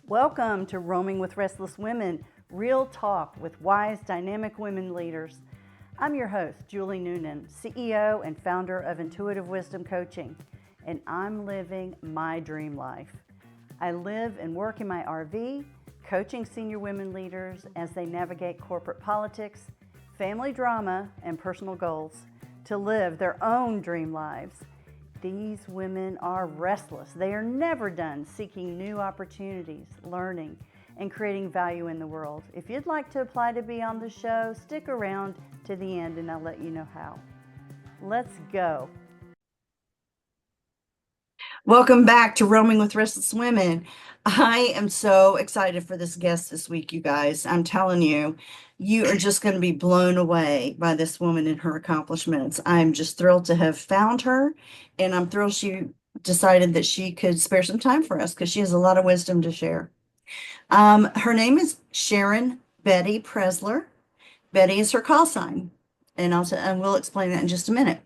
Welcome to Roaming with Restless Women, real talk with wise, dynamic women leaders. I'm your host, Julie Noonan, CEO and founder of Intuitive Wisdom Coaching, and I'm living my dream life. I live and work in my RV, coaching senior women leaders as they navigate corporate politics, family drama, and personal goals to live their own dream lives. These women are restless. They are never done seeking new opportunities, learning, and creating value in the world. If you'd like to apply to be on the show, stick around to the end and I'll let you know how. Let's go. Welcome back to Roaming with Restless Women. I am so excited for this guest this week, you guys. I'm telling you, you are just going to be blown away by this woman and her accomplishments. I'm just thrilled to have found her, and I'm thrilled she decided that she could spare some time for us because she has a lot of wisdom to share. Her name is Sharon Betty Pressler. Betty is her call sign, and we'll explain that in just a minute.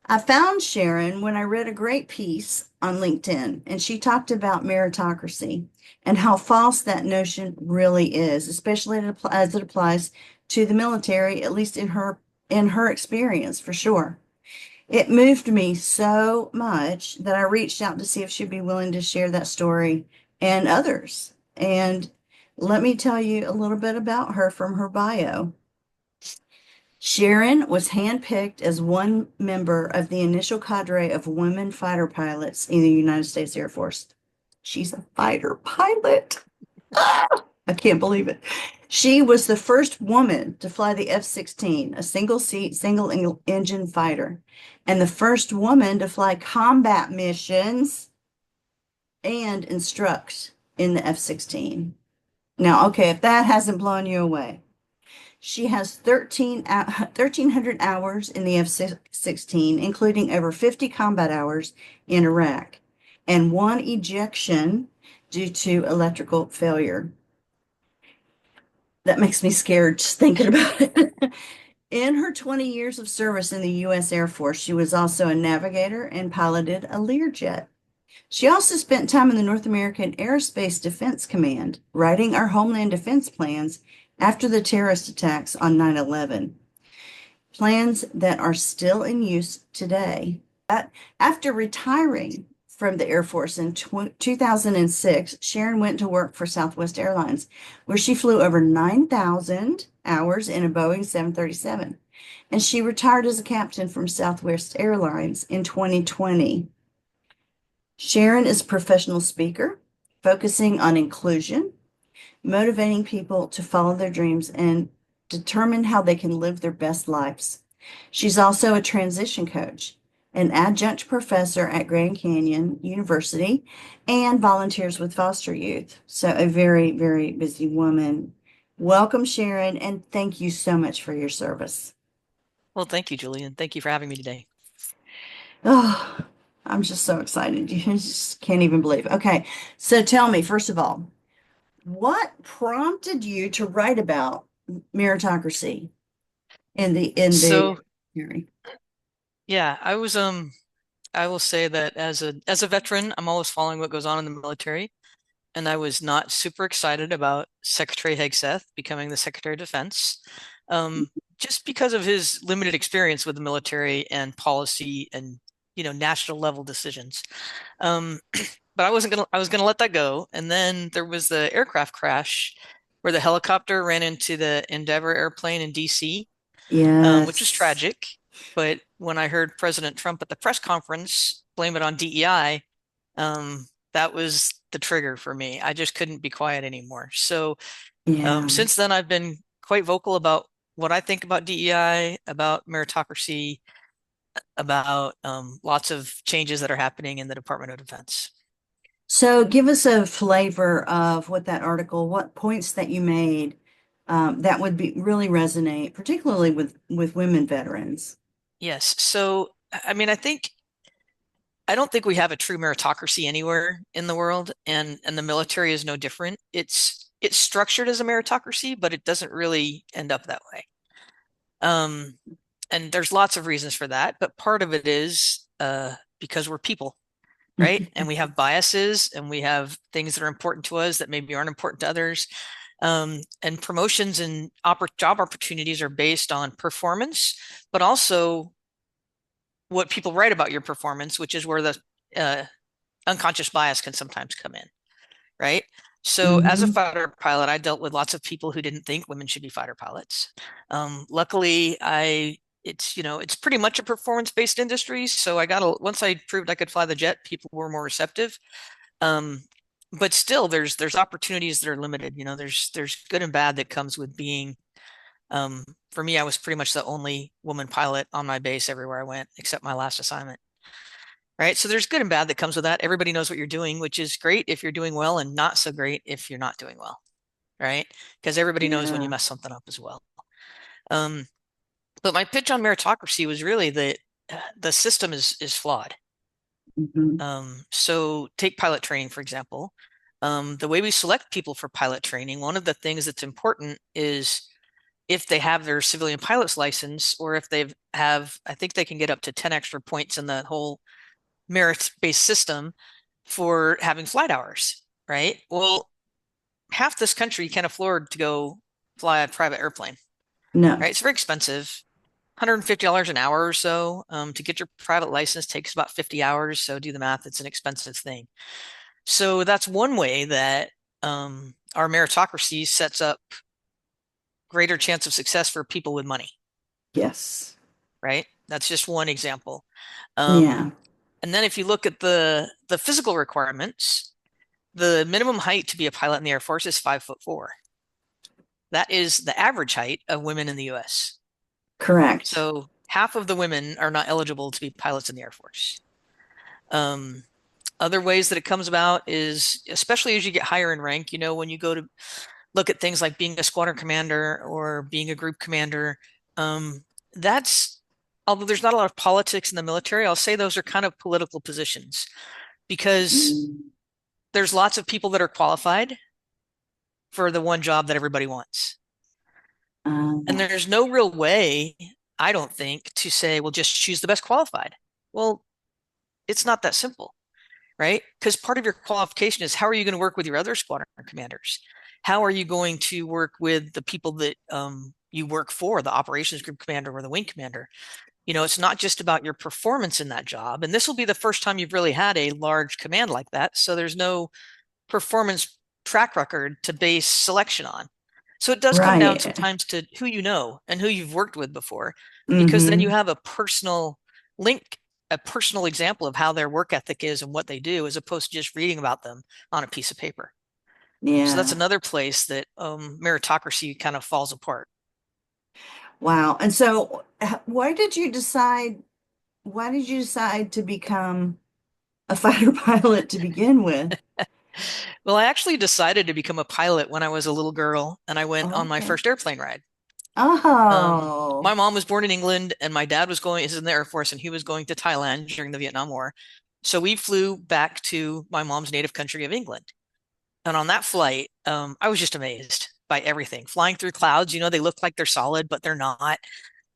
I found Sharon when I read a great piece on LinkedIn, and she talked about meritocracy and how false that notion really is, especially as it applies to the military, at least in her experience, for sure. It moved me so much that I reached out to see if she'd be willing to share that story and others. And let me tell you a little bit about her from her bio. Sharon was handpicked as one member of the initial cadre of women fighter pilots in the United States Air Force. She's a fighter pilot. Ah, I can't believe it. She was the first woman to fly the F-16, a single-seat, single-engine fighter, and the first woman to fly combat missions and instruct in the F-16. Now, okay, if that hasn't blown you away. She has 1,300 hours in the F-16, including over 50 combat hours in Iraq, and one ejection due to electrical failure. That makes me scared just thinking about it. In her 20 years of service in the U.S. Air Force, she was also a navigator and piloted a Learjet. She also spent time in the North American Aerospace Defense Command, writing our Homeland Defense plans after the terrorist attacks on 9/11, plans that are still in use today. After retiring from the Air Force in 2006, Sharon went to work for Southwest Airlines, where she flew over 9,000 hours in a Boeing 737. And she retired as a captain from Southwest Airlines in 2020. Sharon is a professional speaker, focusing on inclusion, motivating people to follow their dreams and determine how they can live their best lives. She's also a transition coach, an adjunct professor at Grand Canyon University, and volunteers with foster youth. So a very, very busy woman. Welcome, Sharon, and thank you so much for your service. Well, thank you, Julian. Thank you for having me today. Oh, I'm just so excited. You just can't even believe. Okay, so tell me, first of all, what prompted you to write about meritocracy in the So, hearing? yeah, I will say that as a veteran, I'm always following what goes on in the military, and I was not super excited about Secretary Hegseth becoming the Secretary of Defense, just because of his limited experience with the military and policy and national level decisions. Um, but I was gonna let that go, and then there was the aircraft crash where the helicopter ran into the Endeavour airplane in DC, which was Yes. tragic. But when I heard President Trump at the press conference blame it on DEI, that was the trigger for me. I just couldn't be quiet anymore. So Yeah. since then, I've been quite vocal about what I think about DEI, about meritocracy, about lots of changes that are happening in the Department of Defense. So give us a flavor of what that article, what points that you made that would be really resonate, particularly with women veterans. Yes. So, I mean, I don't think we have a true meritocracy anywhere in the world, and the military is no different. It's structured as a meritocracy, but it doesn't really end up that way. Um, and there's lots of reasons for that, but part of it is because we're people. right? And we have biases and we have things that are important to us that maybe aren't important to others. And promotions and job opportunities are based on performance, but also what people write about your performance, which is where the uh, unconscious bias can sometimes come in, right? So as a Hmm. fighter pilot, I dealt with lots of people who didn't think women should be fighter pilots. Luckily, it's pretty much a performance-based industry. So once I proved I could fly the jet, people were more receptive. Um, but still, there's opportunities that are limited. There's good and bad that comes with being. For me, I was pretty much the only woman pilot on my base everywhere I went, except my last assignment. Right. So there's good and bad that comes with that. Everybody knows what you're doing, which is great if you're doing well and not so great if you're not doing well. Right. Because everybody knows when you Yeah. mess something up as well. Um, but my pitch on meritocracy was really that the system is flawed. Hmm. So take pilot training, for example. The way we select people for pilot training, one of the things that's important is if they have their civilian pilot's license, or if I think they can get up to 10 extra points in the whole merit-based system for having flight hours, right? Well, half this country can't afford to go fly a private airplane, No. right? It's very expensive. $150 an hour or so. To get your private license takes about 50 hours. So do the math, it's an expensive thing. So that's one way that our meritocracy sets up greater chance of success for people with money, Yes. right? That's just one example. Yeah. Um, and then if you look at the physical requirements, the minimum height to be a pilot in the Air Force is 5'4". That is the average height of women in the US. Correct. So half of the women are not eligible to be pilots in the Air Force. Um, Other ways that it comes about is, especially as you get higher in rank, when you go to look at things like being a squadron commander or being a group commander, um, that's, although there's not a lot of politics in the military, I'll say those are kind of political positions because Mm. there's lots of people that are qualified for the one job that everybody wants. And Uh, there's no real way, I don't think, to say, well, just choose the best qualified. Well, it's not that simple, right? Because part of your qualification is how are you going to work with your other squadron commanders? How are you going to work with the people that you work for, the operations group commander or the wing commander? It's not just about your performance in that job. And this will be the first time you've really had a large command like that. So there's no performance track record to base selection on. So it does come down right. sometimes to who you know and who you've worked with before, because then you Hmm. have a personal link, a personal example of how their work ethic is and what they do, as opposed to just reading about them on a piece of paper. So that's Yeah. another place that meritocracy kind of falls apart. Wow. And so, why did you decide to become a fighter pilot to begin with? Well, I actually decided to become a pilot when I was a little girl and I went on my Okay. first airplane ride. Oh. My mom was born in England and my dad is in the Air Force and he was going to Thailand during the Vietnam War. So we flew back to my mom's native country of England. And on that flight, I was just amazed by everything. Flying through clouds, they look like they're solid, but they're not.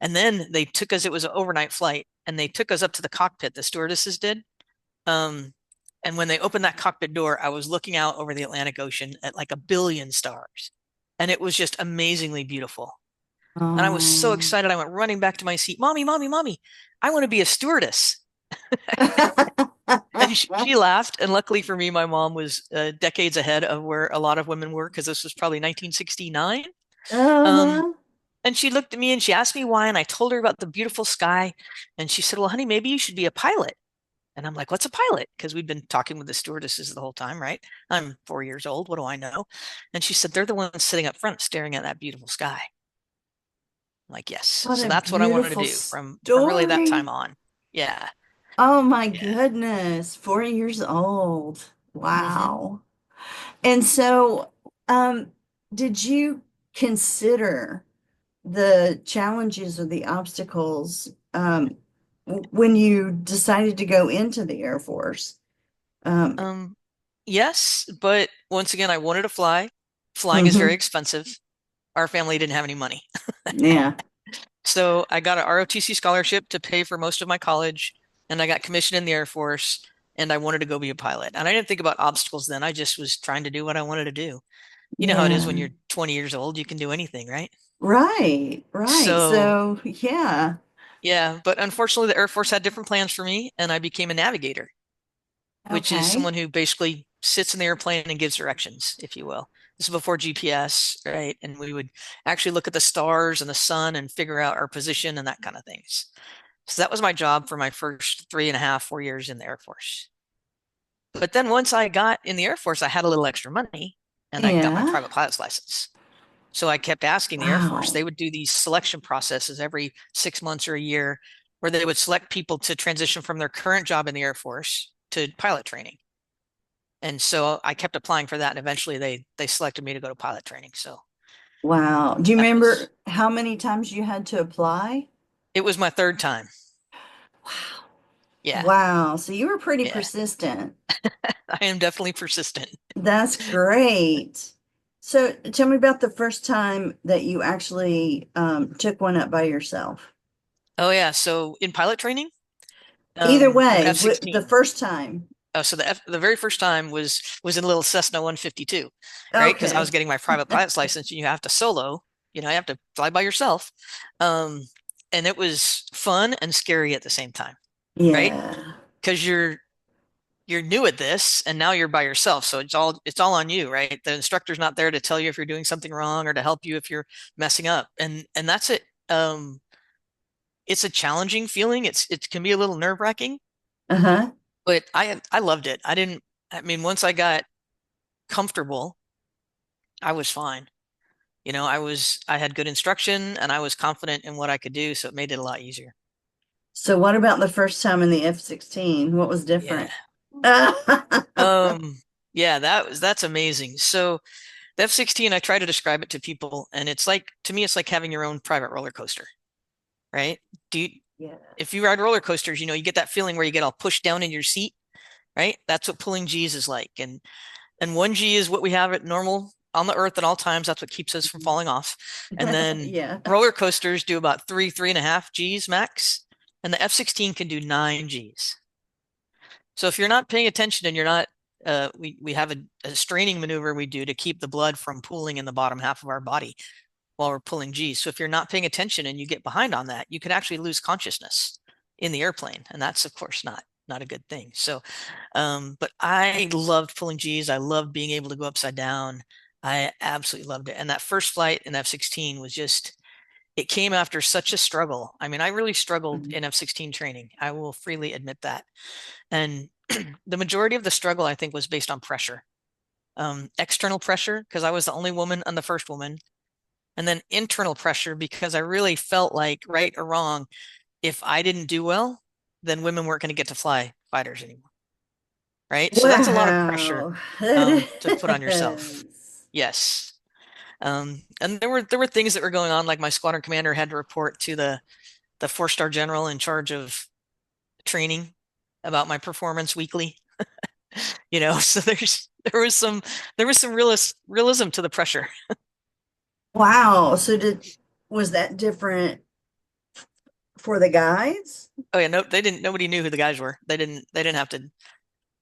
And then it was an overnight flight, and they took us up to the cockpit, the stewardesses did. Um, and when they opened that cockpit door, I was looking out over the Atlantic Ocean at like a billion stars. And it was just amazingly beautiful. And I was so Oh. excited. I went running back to my seat. Mommy, mommy, mommy, I want to be a stewardess. And she laughed. And luckily for me, my mom was decades ahead of where a lot of women were because this was probably 1969. Um, Uh-huh. and she looked at me and she asked me why. And I told her about the beautiful sky. And she said, well, honey, maybe you should be a pilot. And I'm like, what's a pilot? Because we've been talking with the stewardesses the whole time, right? I'm 4 years old. What do I know? And she said, they're the ones sitting up front staring at that beautiful sky. I'm like, yes. What So a that's what I wanted to beautiful do from really that time story. on. Yeah. Oh my Yeah. goodness. 4 years old. Hmm. Wow. And so, um, did you consider the challenges or the obstacles when you decided to go into the Air Force? Um, Um, yes, but once again, I wanted to fly. Flying is very mhm. expensive. Our family didn't have any money. Yeah. So I got an ROTC scholarship to pay for most of my college, and I got commissioned in the Air Force. and I wanted to go be a pilot. And I didn't think about obstacles then. I just was trying to do what I wanted to do. You know how it is when Yeah. you're 20 years old, you can do anything, right? Right. Right. So, So, yeah. yeah, but unfortunately, the Air Force had different plans for me, and I became a navigator, which is Okay. someone who basically sits in the airplane and gives directions, if you will. This is before GPS, right? And we would actually look at the stars and the sun and figure out our position and that kind of things. So that was my job for my first 3.5, 4 years in the Air Force. But then once I got in the Air Force, I had a little extra money and I got my Yeah. private pilot's license. So I kept asking the Air Force. Wow. They would do these selection processes every 6 months or a year where they would select people to transition from their current job in the Air Force to pilot training. And so I kept applying for that, and eventually they selected me to go to pilot training. So Wow. Do you that was remember how many times you had to apply? it was my third time. Wow. Yeah, Wow. So you were pretty yeah. persistent. I am definitely persistent. That's great. So tell me about the first time that you actually took one up by yourself. Oh yeah. So in pilot training, Either with way, the F-16. first time. Oh, so the very first time was in a little Cessna 152, right? Because I was Okay. getting my private pilot's license, and you have to solo, you have to fly by yourself. Um, and it was fun and scary at the same time, right? Yeah. Because you're new at this, and now you're by yourself, so it's all on you, right? The instructor's not there to tell you if you're doing something wrong or to help you if you're messing up, and that's it. It's a challenging feeling. It can be a little nerve-wracking, Uh-huh. but I loved it. I didn't. I mean, once I got comfortable, I was fine. I had good instruction and I was confident in what I could do, so it made it a lot easier. So what about the first time in the F-16? What was Yeah. different? Yeah, that's amazing. So the F-16, I try to describe it to people, and it's like to me, it's like having your own private roller coaster, right? Do you, Yeah. if you ride roller coasters, you get that feeling where you get all pushed down in your seat, right? That's what pulling G's is like. And 1G is what we have at normal on the earth at all times. That's what keeps us from falling off. And then Yeah. roller coasters do about 3.5 Gs max, and the F-16 can do 9 Gs. So if you're not paying attention and you're not, we have a straining maneuver we do to keep the blood from pooling in the bottom half of our body while we're pulling G's. So if you're not paying attention and you get behind on that, you could actually lose consciousness in the airplane, and that's of course not a good thing. So, but I loved pulling G's. I loved being able to go upside down. I absolutely loved it. And that first flight in F-16 was just, it came after such a struggle. I mean, I really struggled in F-16 training. I will freely admit that. And the majority of the struggle, I think, was based on pressure. External pressure, because I was the only woman and the first woman. And then internal pressure, because I really felt like, right or wrong, if I didn't do well, then women weren't going to get to fly fighters anymore. Right. So that's a lot of pressure Wow. That to put on yourself. is. Yes. And there were things that were going on, like my squadron commander had to report to the four-star general in charge of training about my performance weekly. So there was some realism to the pressure. Wow. So was that different for the guys? Oh yeah, no, nobody knew who the guys were. They didn't have to.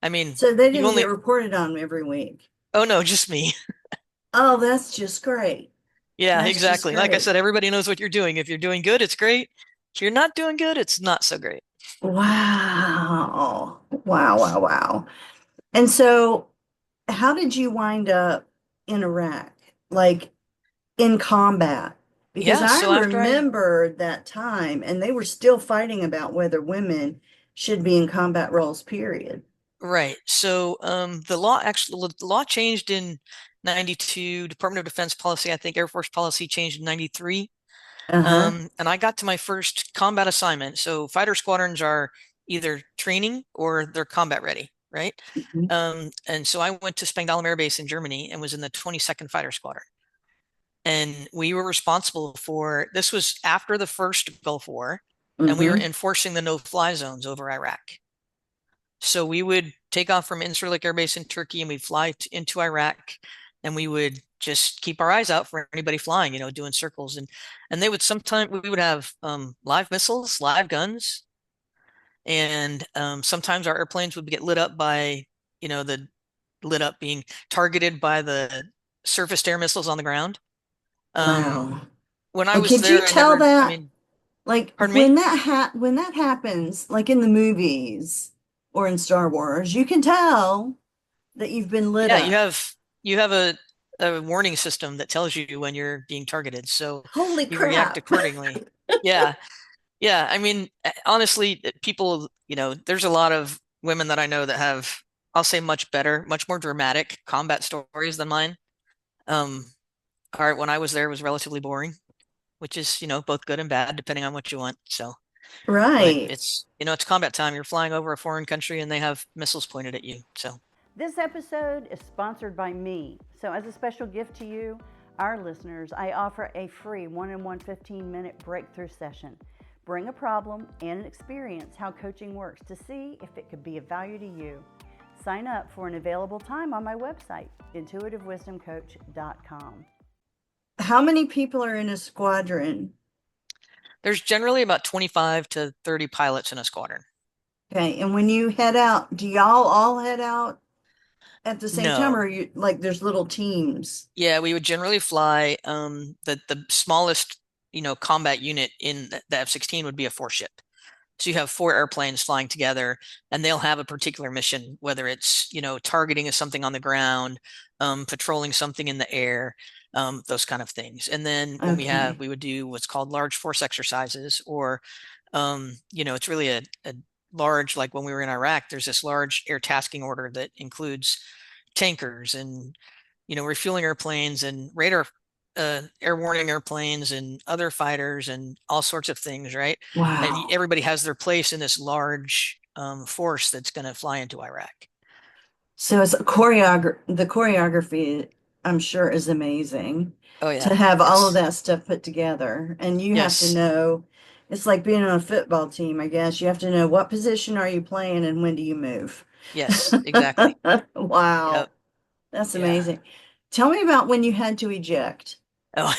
I mean, So they you didn't get only reported on every week. oh no, just me. Oh, that's just great. Yeah, That's just exactly. Like I great. said, everybody knows what you're doing. If you're doing good, it's great. If you're not doing good, it's not so great. Wow. Wow, wow, wow. And so how did you wind up in Iraq? Like in combat? Because Yeah, I so after I remember that time and they were still fighting about whether women should be in combat roles, period. right. So the law changed in 92, Department of Defense policy, I think Air Force policy changed in 93. Uh-huh. And I got to my first combat assignment. So fighter squadrons are either training or they're combat ready, right? Mhm. And so I went to Spangdahlem Air Base in Germany and was in the 22nd Fighter Squadron. And we were responsible for, this was after the first Gulf War, and we were Mhm. enforcing the no-fly zones over Iraq. So we would take off from Incirlik Air Base in Turkey and we'd fly into Iraq, and we would just keep our eyes out for anybody flying, doing circles. And they would sometimes, we would have live missiles, live guns, And sometimes our airplanes would get lit up by, the lit up being targeted by the surface air missiles on the ground. Um, Wow. when I And was could you there, tell I that, mean, like, pardon me? when that happens, like in the movies or in Star Wars, you can tell that you've been lit Yeah, up. you have a warning system that tells you when you're being targeted, so Holy you react crap. accordingly. Yeah, yeah. I mean, honestly, people, there's a lot of women that I know that have, I'll say, much better, much more dramatic combat stories than mine. Um, all right, when I was there, it was relatively boring, which is, both good and bad depending on what you want. So, but Right. it's combat time. You're flying over a foreign country and they have missiles pointed at you. So, This episode is sponsored by me. So, as a special gift to you, our listeners, I offer a free one-on-one 15-minute breakthrough session. Bring a problem and experience how coaching works to see if it could be of value to you. Sign up for an available time on my website, intuitivewisdomcoach.com. How many people are in a squadron? there's generally about 25 to 30 pilots in a squadron. Okay. And when you head out, do y'all all head out at the same time, No. or you like there's little teams? Yeah, we would generally fly the smallest, combat unit in the F-16 would be a four ship. So you have four airplanes flying together and they'll have a particular mission, whether it's, targeting something on the ground, patrolling something in the air, those kind of things. And then when Okay. we would do what's called large force exercises, or, it's really a large, like when we were in Iraq, there's this large air tasking order that includes tankers and, refueling airplanes and radar, air warning airplanes and other fighters and all sorts of things, right? And Wow. everybody has their place in this large force that's going to fly into Iraq. So it's the choreography, I'm sure, is amazing Oh to yeah, have all of it's that stuff put together. And you have to yes, know, it's like being on a football team, I guess. You have to know what position are you playing and when do you move. yes, exactly. Wow, Yep, that's yeah. amazing. Tell me about when you had to eject. Oh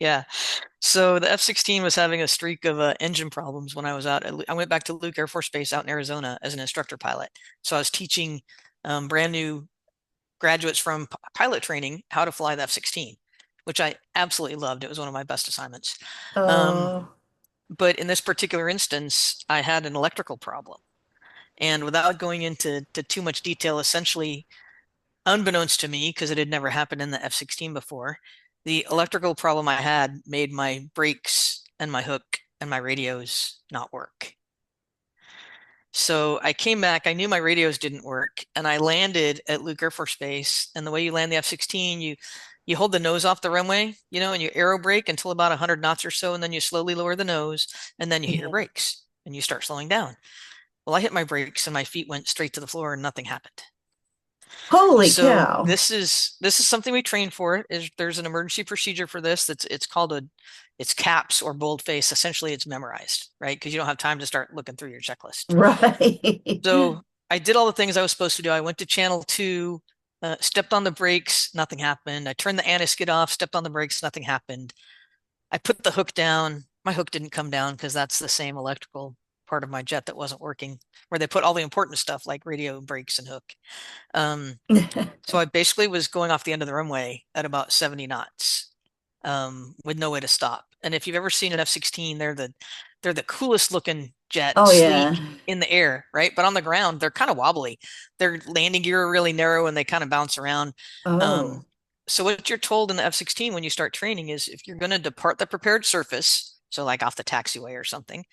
yeah. So the F-16 was having a streak of engine problems when I was out. I went back to Luke Air Force Base out in Arizona as an instructor pilot. So I was teaching brand new graduates from pilot training how to fly the F-16, which I absolutely loved. It was one of my best assignments. Um, Oh, but in this particular instance, I had an electrical problem. And without going into too much detail, essentially, unbeknownst to me, because it had never happened in the F-16 before, the electrical problem I had made my brakes and my hook and my radios not work. So I came back, I knew my radios didn't work, and I landed at Luke Air Force Base. And the way you land the F-16, you hold the nose off the runway, and you aero brake until about 100 knots or so, and then you slowly lower the nose, and then you hit your yeah. brakes and you start slowing down. Well, I hit my brakes and my feet went straight to the floor and nothing happened. Holy So cow. this is something we train for. Is there's an emergency procedure for this it's called it's CAPS or boldface. Essentially, it's memorized, right? Because you don't have time to start looking through your checklist. Right. So I did all the things I was supposed to do. I went to channel two, stepped on the brakes, nothing happened. I turned the anti-skid off, stepped on the brakes, nothing happened. I put the hook down. My hook didn't come down because that's the same electrical part of my jet that wasn't working, where they put all the important stuff like radio, brakes, and hook. Um, so I basically was going off the end of the runway at about 70 knots, with no way to stop. And if you've ever seen an F-16, they're the coolest looking jet, Oh, yeah. sleek in the air, right? But on the ground, they're kind of wobbly. Their landing gear are really narrow and they kind of bounce around. Oh, Um, so what you're told in the F-16 when you start training is if you're going to depart the prepared surface, so like off the taxiway or something,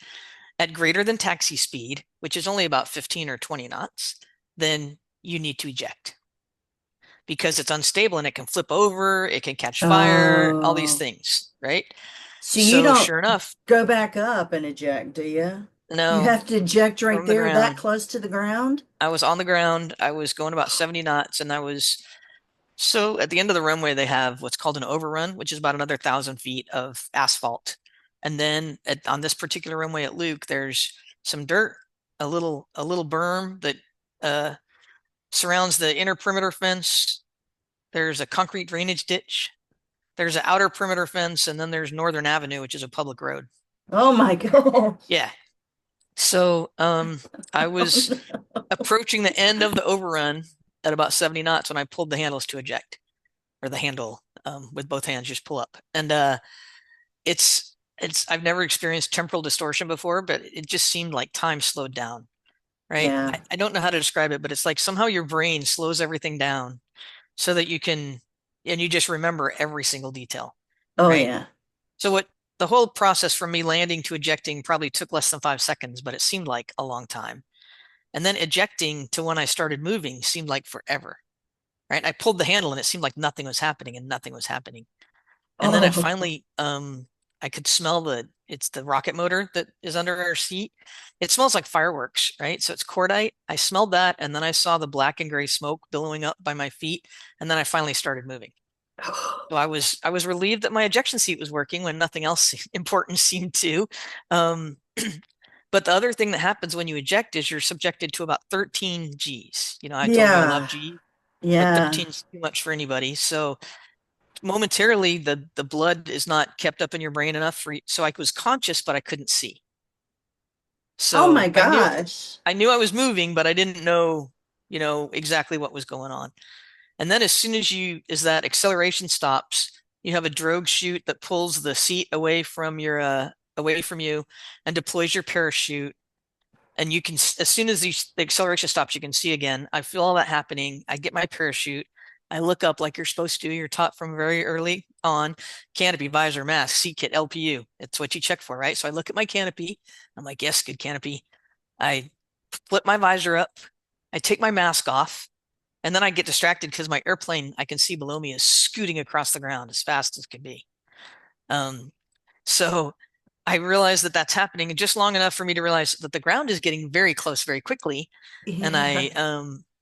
at greater than taxi speed, which is only about 15 or 20 knots, then you need to eject because it's unstable and it can flip over, it can catch fire, all these oh. things, right? So you So don't sure enough, go back up and eject, do you? You no, have to eject right from the there, that ground. close to the ground? I was on the ground. I was going about 70 knots, and I was so at the end of the runway, they have what's called an overrun, which is about another 1,000 feet of asphalt. And then on this particular runway at Luke, there's some dirt, a little berm that uh, surrounds the inner perimeter fence. There's a concrete drainage ditch. There's an outer perimeter fence, and then there's Northern Avenue, which is a public road. Oh my God. Yeah. So I was approaching the end of the overrun at about 70 knots when I pulled the handles to eject, or the handle with both hands, just pull up. And it's I've never experienced temporal distortion before, but it just seemed like time slowed down, right? Yeah. I don't know how to describe it, but it's like somehow your brain slows everything down so that you can, and you just remember every single detail, Oh, right? yeah. So what the whole process from me landing to ejecting probably took less than 5 seconds, but it seemed like a long time. And then ejecting to when I started moving seemed like forever, right? I pulled the handle and it seemed like nothing was happening and nothing was happening. And then it Oh, finally, I could smell it's the rocket motor that is under our seat. It smells like fireworks, right? So it's cordite. I smelled that, and then I saw the black and gray smoke billowing up by my feet, and then I finally started moving. So I was relieved that my ejection seat was working when nothing else important seemed to. Um, but the other thing that happens when you eject is you're subjected to about 13 Gs. I told you I love yeah. G, but Yeah. 13 is too much for anybody. So momentarily the blood is not kept up in your brain enough so I was conscious, but I couldn't see. Oh So my gosh. I knew I was moving, but I didn't know, exactly what was going on. And then as soon as that acceleration stops, you have a drogue chute that pulls the seat away from you and deploys your parachute. And you can, as soon as the acceleration stops, you can see again. I feel all that happening. I get my parachute. I look up like you're supposed to. You're taught from very early on: canopy, visor, mask, seat kit, LPU. It's what you check for, right? So I look at my canopy. I'm like, yes, good canopy. I flip my visor up. I take my mask off. And then I get distracted because my airplane I can see below me is scooting across the ground as fast as can be. Um, so I realize that that's happening just long enough for me to realize that the ground is getting very close very quickly. And Yeah. I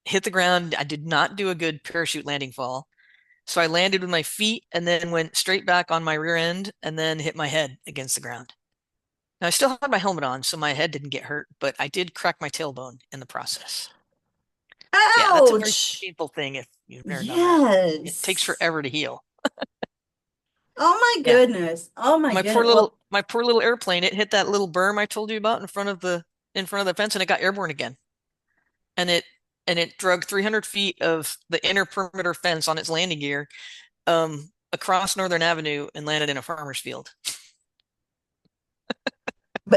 hit the ground. I did not do a good parachute landing fall. So I landed with my feet and then went straight back on my rear end and then hit my head against the ground. Now I still had my helmet on, so my head didn't get hurt, but I did crack my tailbone in the process. Yeah, that's a very Ouch. painful thing if you've never done that. It takes Yes. forever to heal. Oh my Yeah. goodness. Oh my My poor goodness. little Well, my poor little airplane, it hit that little berm I told you about in front of the fence, and it got airborne again. And it drug 300 feet of the inner perimeter fence on its landing gear across Northern Avenue and landed in a farmer's field.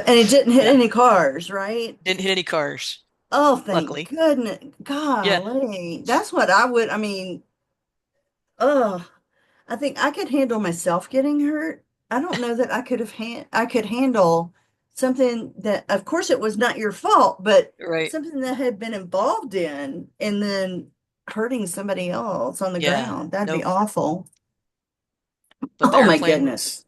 and it didn't hit Yeah. any cars, right? Didn't hit any cars, Oh, thank luckily. goodness. Yeah, Golly. That's what I mean, oh, I think I could handle myself getting hurt. I don't know that I could handle something that, of course, it was not your fault, but right. something that had been involved in and then hurting somebody else on the Yeah. ground. That'd be Nope. awful. But the Oh my airplane was goodness.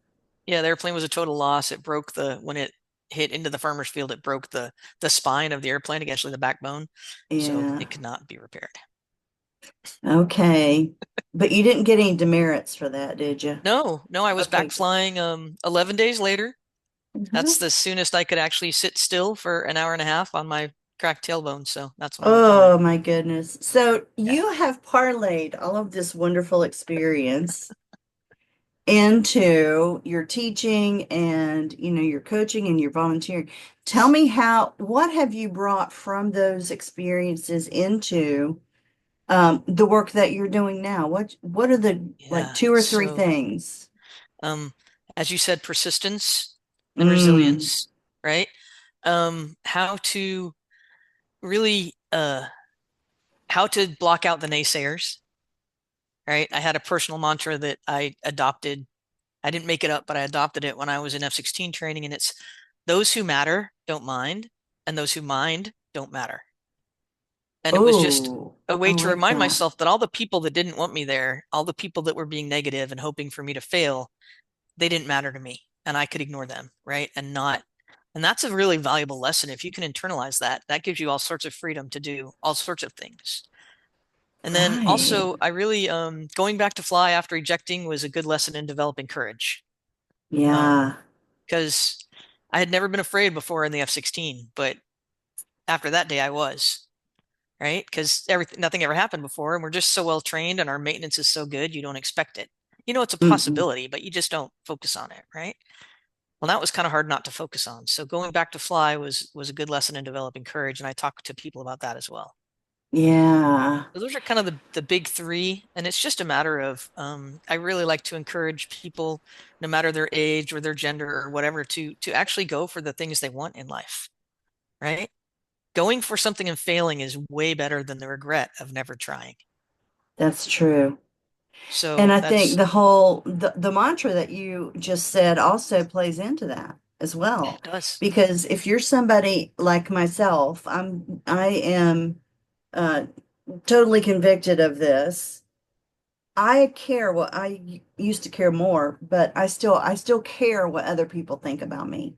Yeah, the airplane was a total loss. It broke when it hit into the farmer's field, it broke the spine of the airplane, actually the backbone, so Yeah. it could not be repaired. Okay. But you didn't get any demerits for that, did you? No, no, I was Okay, back good. flying 11 days later. Mhm. That's the soonest I could actually sit still for an hour and a half on my cracked tailbone, so that's when I went flying. Oh my goodness. So Yeah. you have parlayed all of this wonderful experience into your teaching and your coaching and your volunteering. Tell me what have you brought from those experiences into the work that you're doing now? What are the like Yeah. two or three So, things? um, as you said, persistence and Mm, resilience, right? How to really how to block out the naysayers, right? I had a personal mantra that I adopted. I didn't make it up, but I adopted it when I was in F-16 training, and it's those who matter don't mind, and those who mind don't matter. And it was just oh, a I way to like remind that. myself that all the people that didn't want me there, all the people that were being negative and hoping for me to fail, they didn't matter to me, and I could ignore them, right? And that's a really valuable lesson. If you can internalize that, that gives you all sorts of freedom to do all sorts of things. And then Right. also, I really, going back to fly after ejecting was a good lesson in developing courage. Yeah. Because I had never been afraid before in the F-16, but after that day I was, right? Because nothing ever happened before, and we're just so well trained, and our maintenance is so good, you don't expect it. It's a Mm-mm. possibility, but you just don't focus on it, right? Well, that was kind of hard not to focus on. So going back to fly was a good lesson in developing courage, and I talk to people about that as well. Yeah, So those are kind of the big three, and it's just a matter of I really like to encourage people, no matter their age or their gender or whatever, to actually go for the things they want in life, right? Going for something and failing is way better than the regret of never trying. that's true. And So I think that's the mantra that you just said also plays into that as well. it does. Because if you're somebody like myself, I am uh, totally convicted of this. I care what I used to care more, but I still care what other people think about me.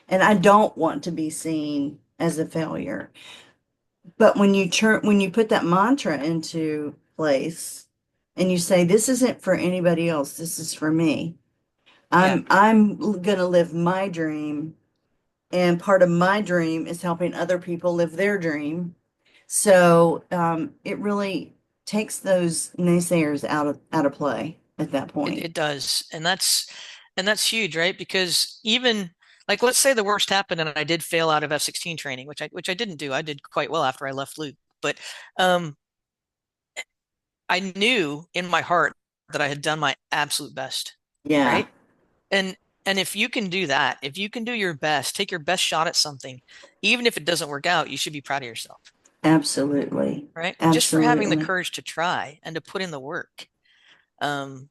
And I don't want to be seen as a failure. But when you put that mantra into place and you say, this isn't for anybody else, this is for me. Yeah, I'm gonna live my dream, and part of my dream is helping other people live their dream. So it really takes those naysayers out of play at that point. it does. And that's huge, right? Because even like let's say the worst happened and I did fail out of F-16 training, which I didn't do. I did quite well after I left Luke. But um I knew in my heart that I had done my absolute best, Yeah, right? And and if you can do that, if you can do your best, take your best shot at something, even if it doesn't work out, you should be proud of yourself, absolutely. right? Just for having the Absolutely. courage to try and to put in the work.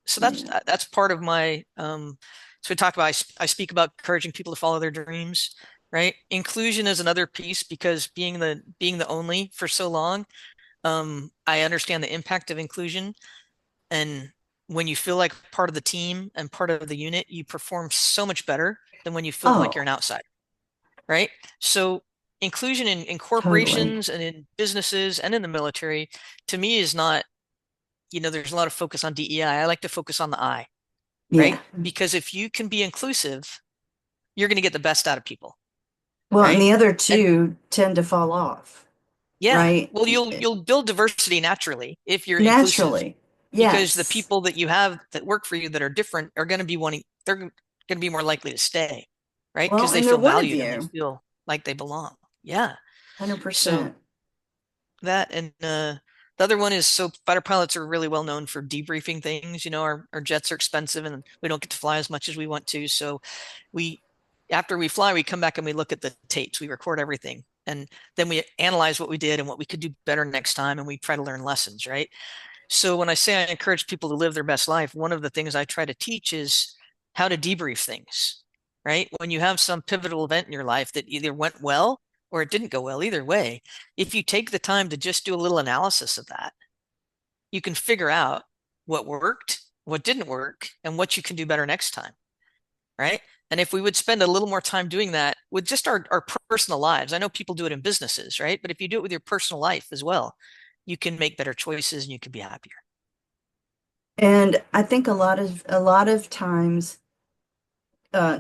So that's Yeah. that's part of my so we talked about I speak about encouraging people to follow their dreams, right? Inclusion is another piece because being the only for so long, I understand the impact of inclusion. And when you feel like part of the team and part of the unit, you perform so much better than when you feel like you're Oh, an outsider, right? So inclusion in totally. corporations and in businesses and in the military, to me, is not, there's a lot of focus on DEI. I like to focus on the I, right? Yeah. Because if you can be inclusive, you're going to get the best out of people, Well, and right? the other And two tend to fall off, yeah, right? well, you'll build diversity naturally if you're inclusive, Naturally. because the Yes. people that you have that work for you that are different are going to be wanting, they're going to be more likely to stay, right? Well, Because they and they're feel one of valued and they you, feel like they belong. Yeah. So 100%. that and the other one is, so fighter pilots are really well known for debriefing things. Our jets are expensive and we don't get to fly as much as we want to. So we, after we fly, we come back and we look at the tapes, we record everything. And then we analyze what we did and what we could do better next time. And we try to learn lessons, right? So when I say I encourage people to live their best life, one of the things I try to teach is how to debrief things, right? When you have some pivotal event in your life that either went well or it didn't go well, either way, if you take the time to just do a little analysis of that, you can figure out what worked, what didn't work, and what you can do better next time, right? And if we would spend a little more time doing that with just our personal lives, I know people do it in businesses, right? But if you do it with your personal life as well, you can make better choices and you can be happier. And I think a lot of times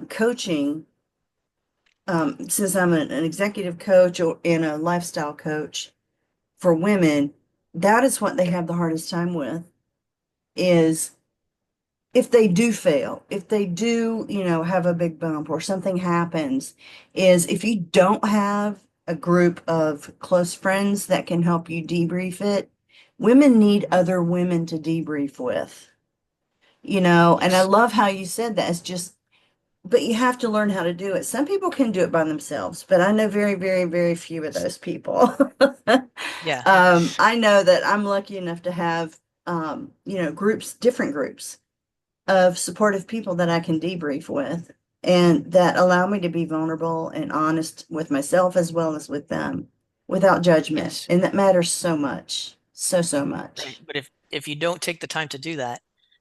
coaching, since I'm an executive coach and a lifestyle coach for women, that is what they have the hardest time with is if they do fail, if they do, have a big bump or something happens, is if you don't have a group of close friends that can help you debrief it, women need other women to debrief with, and I Yes. love how you said that. It's just, but you have to learn how to do it. Some people can do it by themselves, but I know very, very, very few of those people. Yeah. I know that I'm lucky enough to have, groups, different groups of supportive people that I can debrief with and that allow me to be vulnerable and honest with myself as well as with them without judgment. Yes. And that matters so much. So, so Right. much. But if you don't take the time to do that,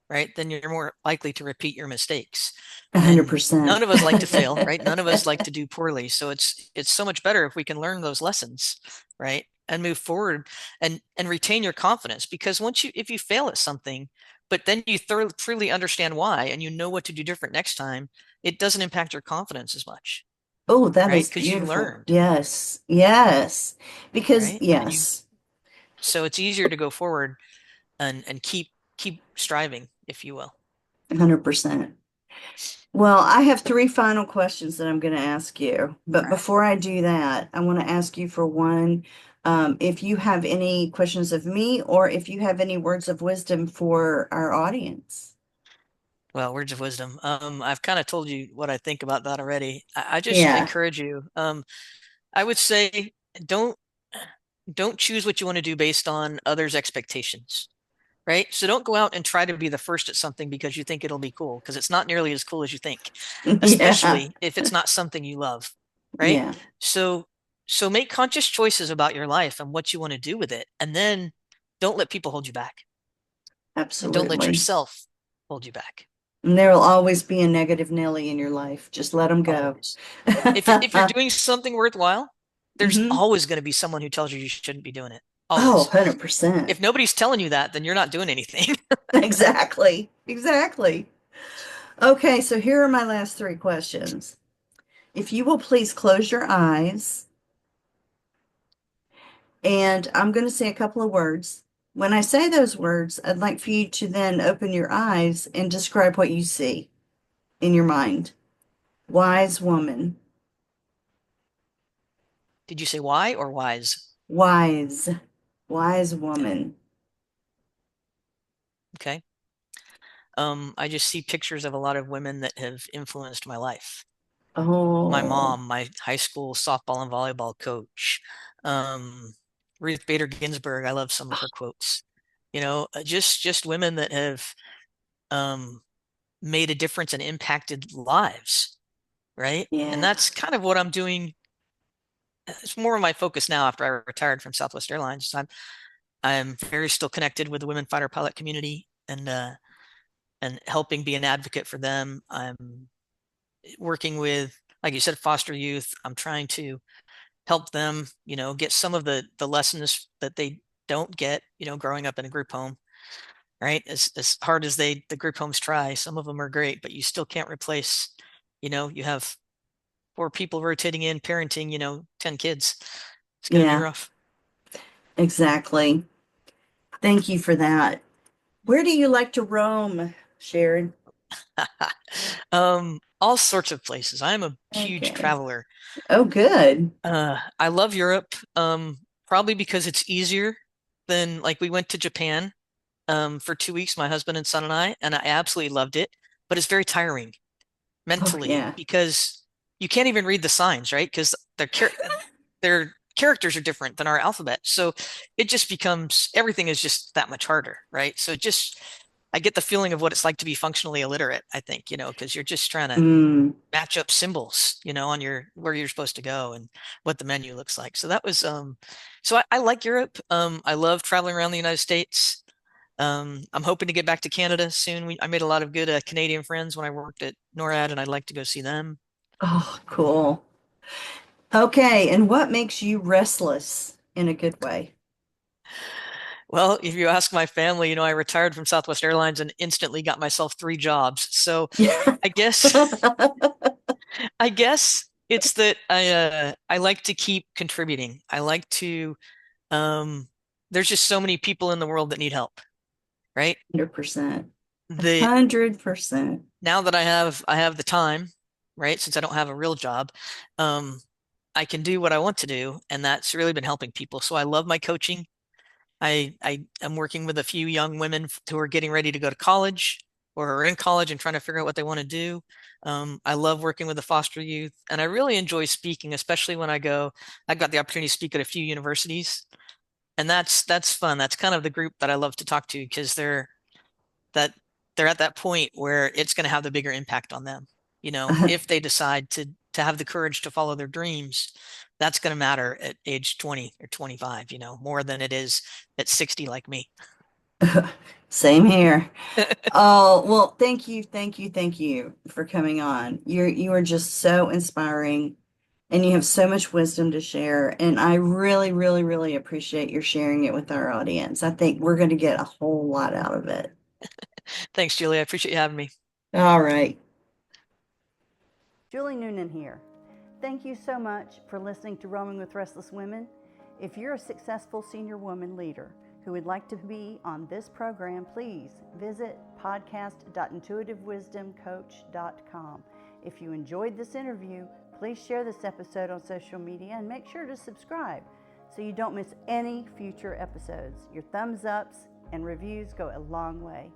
right, then you're more likely to repeat your mistakes. And 100%. none of us like to fail, right? None of us like to do poorly. So it's so much better if we can learn those lessons, right? And move forward and retain your confidence. Because if you fail at something, but then you truly understand why and you know what to do different next time, it doesn't impact your confidence as much, Oh, that right? is Because you beautiful. learned, Yes. Yes. Because, right? And you yes, so it's easier to go forward and keep striving, if you will. 100%. Well, I have three final questions that I'm going to ask you. But All right. before I do that, I want to ask you for one, if you have any questions of me or if you have any words of wisdom for our audience. Well, words of wisdom. I've kind of told you what I think about that already. I just Yeah. encourage you. I would say don't don't choose what you want to do based on others' expectations, right? So don't go out and try to be the first at something because you think it'll be cool, because it's not nearly as cool as you think, Yeah. especially if it's not something you love, right? Yeah. So so make conscious choices about your life and what you want to do with it, and then don't let people hold you back, and don't let Absolutely. yourself hold you back. And there will always be a negative Nelly in your life. Just let them go. Always. If you're doing something worthwhile, there's Hmm. always going to be someone who tells you you shouldn't be doing it. Oh, Always. 100%. If nobody's telling you that, then you're not doing anything. Exactly. Exactly. Okay, so here are my last three questions. If you will please close your eyes, and I'm going to say a couple of words. When I say those words, I'd like for you to then open your eyes and describe what you see in your mind. Wise woman. Did you say why or wise? Wise. Wise woman. Okay. I just see pictures of a lot of women that have influenced my life. My Oh, mom, my high school softball and volleyball coach, Ruth Bader Ginsburg. I love some of her quotes. Just women that have um, made a difference and impacted lives, right? And yeah. that's kind of what I'm doing. It's more of my focus now after I retired from Southwest Airlines. I'm very still connected with the women fighter pilot community and helping be an advocate for them. I'm working with, like you said, foster youth. I'm trying to help them, get some of the lessons that they don't get, growing up in a group home, right? As hard as the group homes try, some of them are great, but you still can't replace, you have four people rotating in, parenting, 10 kids. It's going to be Yeah, rough. exactly. Thank you for that. Where do you like to roam, Sharon? All sorts of places. I'm a huge Okay. traveler. Oh, good. I love Europe, probably because it's easier than like we went to Japan for 2 weeks, my husband and son and I absolutely loved it. But it's very tiring Oh, mentally yeah. because you can't even read the signs, right? Because their characters are different than our alphabet, so it just becomes everything is just that much harder, right? So I get the feeling of what it's like to be functionally illiterate. I think because you're just trying to Mm. match up symbols, on your where you're supposed to go and what the menu looks like. So that was so I like Europe. I love traveling around the United States. I'm hoping to get back to Canada soon. I made a lot of good Canadian friends when I worked at NORAD, and I'd like to go see them. Oh, cool. Okay, and what makes you restless in a good way? Well, if you ask my family, I retired from Southwest Airlines and instantly got myself three jobs. So Yeah. I guess I guess it's that I like to keep contributing. I like to there's just so many people in the world that need help, right? 100%. The 100%. Now that I have the time, right? Since I don't have a real job, um, I can do what I want to do, and that's really been helping people. So I love my coaching. I am working with a few young women who are getting ready to go to college or are in college and trying to figure out what they want to do. I love working with the foster youth, and I really enjoy speaking, especially when I got the opportunity to speak at a few universities, and that's fun. That's kind of the group that I love to talk to because that they're at that point where it's going to have the bigger impact on them. If they decide to have the courage to follow their dreams, that's going to matter at age 20 or 25, more than it is at 60 like me. Same here. Oh, well, thank you, thank you, thank you for coming on. You are just so inspiring and you have so much wisdom to share. And I really, really, really appreciate your sharing it with our audience. I think we're going to get a whole lot out of it. Thanks, Julie. I appreciate you having me. All right. Julie Noonan here. Thank you so much for listening to Roaming with Restless Women. If you're a successful senior woman leader who would like to be on this program, please visit podcast.intuitivewisdomcoach.com. If you enjoyed this interview, please share this episode on social media and make sure to subscribe so you don't miss any future episodes. Your thumbs ups and reviews go a long way.